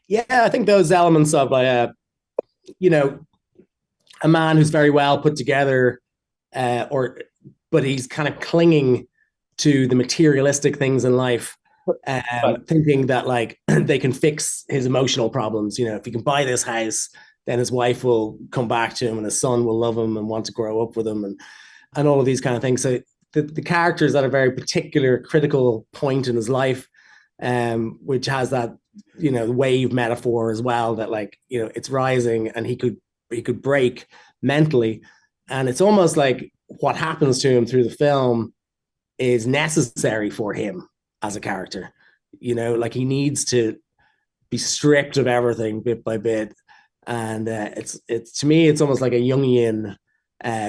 Yeah, I think those elements of you know, a man who's very well put together, or but he's kind of clinging to the materialistic things in life, But thinking that like they can fix his emotional problems. If he can buy this house, then his wife will come back to him, and his son will love him and want to grow up with him, and all of these kind of things. So the character is at a very particular critical point in his life, which has that wave metaphor as well, that like it's rising and he could break mentally, and it's almost like what happens to him through the film is necessary for him as a character. Like he needs to be stripped of everything bit by bit, and it's to me it's almost like a Jungian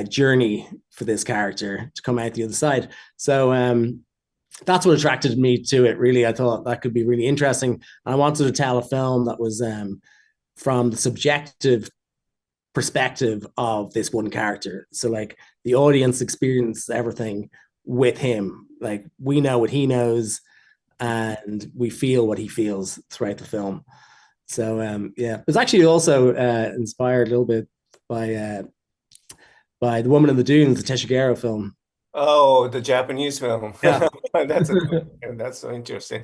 journey for this character to come out the other side. So that's what attracted me to it. Really, I thought that could be really interesting. I wanted to tell a film that was from the subjective perspective of this one character. So like the audience experience everything with him. Like we know what he knows and we feel what he feels throughout the film. So yeah, it was actually also inspired a little bit by by The Woman in the Dunes, the Teshigero film. oh, the Japanese film. Yeah. That's a that's so interesting.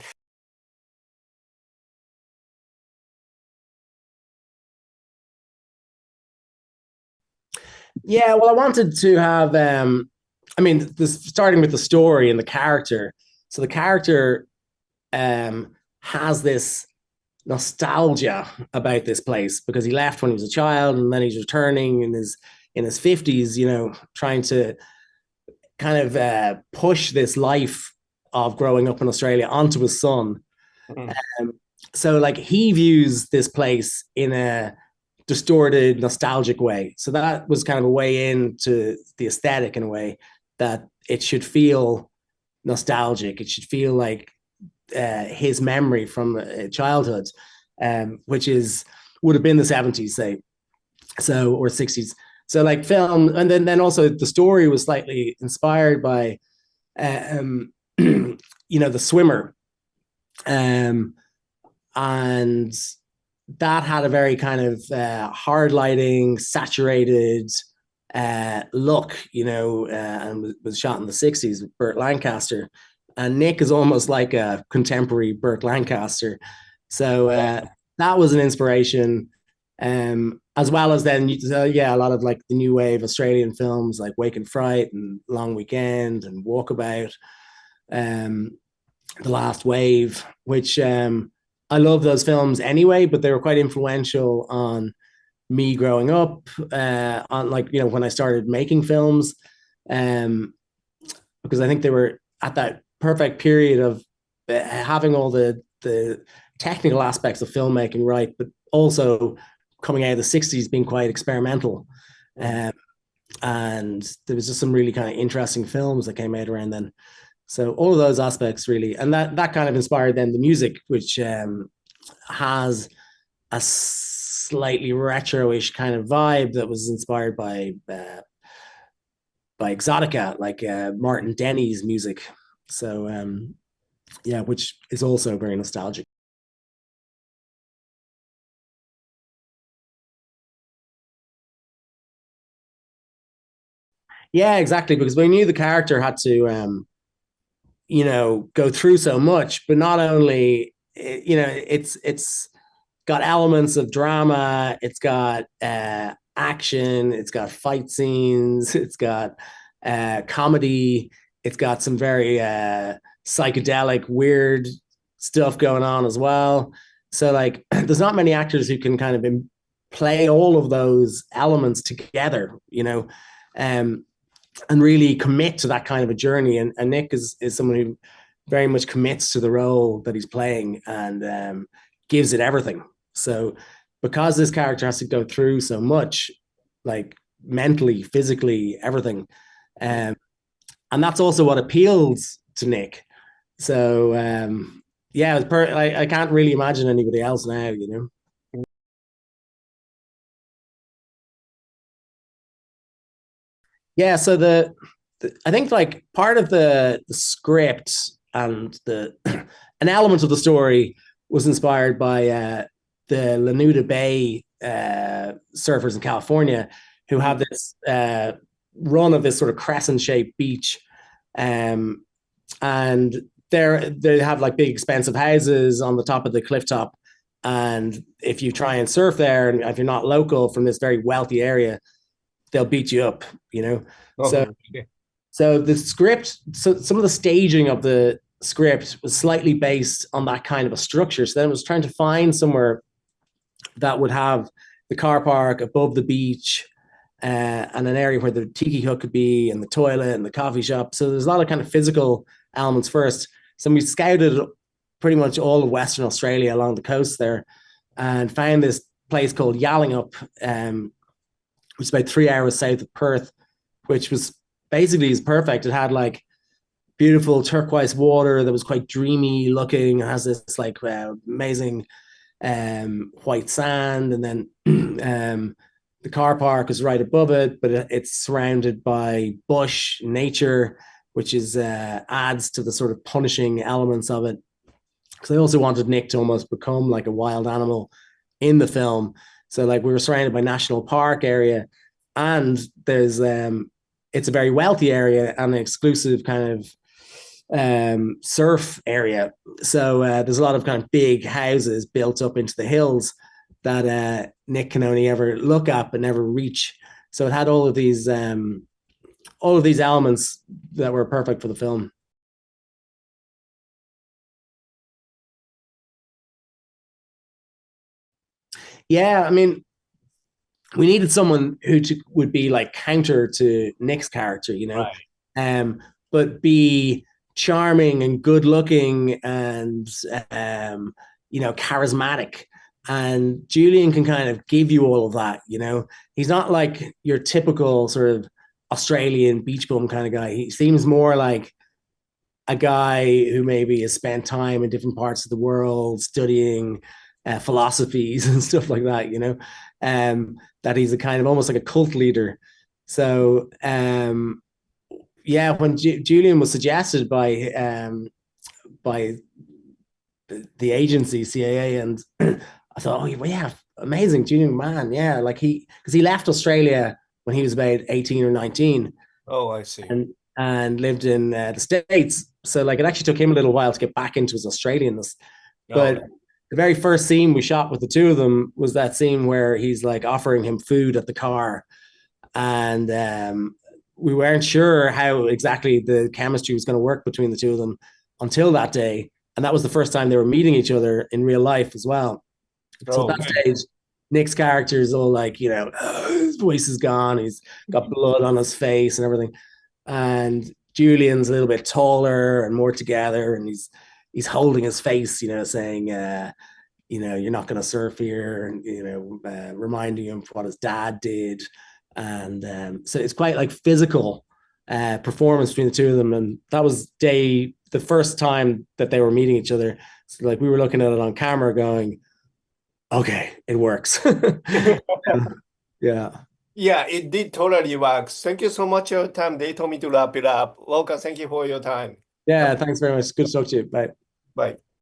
Yeah, well, I wanted to have I mean, this starting with the story and the character. So the character has this nostalgia about this place because he left when he was a child, and then he's returning in his 50s, trying to kind of push this life of growing up in Australia onto his son. Mhm. Um, so like he views this place in a distorted, nostalgic way. So that was kind of a way into the aesthetic in a way that it should feel nostalgic. It should feel like his memory from childhood, which is would have been the 70s, say, so or 60s. So like film, and then also the story was slightly inspired by, the swimmer, um, and that had a very kind of hard lighting, saturated look, and was shot in the 60s with Burt Lancaster. And Nick is almost like a contemporary Burt Lancaster. So that was an inspiration. As well as then, yeah, a lot of like the new wave Australian films like Wake and Fright and Long Weekend and Walkabout, um, The Last Wave, which I love those films anyway, but they were quite influential on me growing up, on like, when I started making films, um, because I think they were at that perfect period of having all the technical aspects of filmmaking right, but also coming out of the 60s being quite experimental. Mhm. Um, and there was just some really kind of interesting films that came out around then. So all of those aspects really, and that kind of inspired then the music, which has a slightly retro-ish kind of vibe that was inspired by Exotica, like Martin Denny's music. So yeah, which is also very nostalgic. Yeah, exactly. Because we knew the character had to, go through so much, but not only, it's got elements of drama, it's got action, it's got fight scenes, it's got comedy, it's got some very psychedelic, weird stuff going on as well. So like, there's not many actors who can kind of play all of those elements together, um, and really commit to that kind of a journey. And Nick is someone who very much commits to the role that he's playing and gives it everything. So because this character has to go through so much, like mentally, physically, everything, um, and that's also what appeals to Nick. So yeah, I can't really imagine anybody else now. Yeah, so I think like part of the script and the an element of the story was inspired by the Lanuda Bay surfers in California who have this run of this sort of crescent-shaped beach, and they have like big expensive houses on the top of the cliff top. And if you try and surf there, and if you're not local from this very wealthy area, they'll beat you up, you know. So the script, so some of the staging of the script was slightly based on that kind of a structure. So then I was trying to find somewhere that would have the car park above the beach, and an area where the tiki hut could be, and the toilet and the coffee shop. So there's a lot of kind of physical elements first. So we scouted pretty much all of Western Australia along the coast there, and found this place called Yallingup, which is about 3 hours south of Perth, which was basically is perfect. It had like beautiful turquoise water that was quite dreamy looking. It has this like amazing white sand, and then the car park is right above it, but it's surrounded by bush nature, which is adds to the sort of punishing elements of it. Because I also wanted Nick to almost become like a wild animal in the film. So like we were surrounded by national park area, and there's it's a very wealthy area and an exclusive kind of surf area. So there's a lot of kind of big houses built up into the hills that Nick can only ever look at but never reach. So it had all of these elements that were perfect for the film. Yeah, I mean, we needed someone who would be like counter to Nick's character, you know, but be charming and good looking and you know, charismatic. And Julian can kind of give you all of that, you know. He's not like your typical sort of Australian beach bum kind of guy. He seems more like a guy who maybe has spent time in different parts of the world studying philosophies and stuff like that, you know. That he's a kind of almost like a cult leader. So yeah, when Julian was suggested by the agency CAA, and I thought, oh yeah, amazing, Julian McMahon, yeah, like because he left Australia when he was about 18 or 19. Oh, I see. And lived in the States. So like it actually took him a little while to get back into his Australianness. But the very first scene we shot with the two of them was that scene where he's like offering him food at the car. And we weren't sure how exactly the chemistry was going to work between the two of them until that day. And that was the first time they were meeting each other in real life as well. So at that stage, Nick's character is all like, you know, his voice is gone. He's got blood on his face and everything. And Julian's a little bit taller and more together, and he's holding his face, you know, saying, you know, you're not going to surf here, and you know, reminding him of what his dad did. And so it's quite like physical performance between the two of them. And that was the first time that they were meeting each other. So like we were looking at it on camera going, okay, it works. Yeah. Yeah, it did totally work. Thank you so much for your time. They told me to wrap it up. Lorcan, thank you for your time. Yeah, thanks very much. Good to talk to you. Bye. Bye.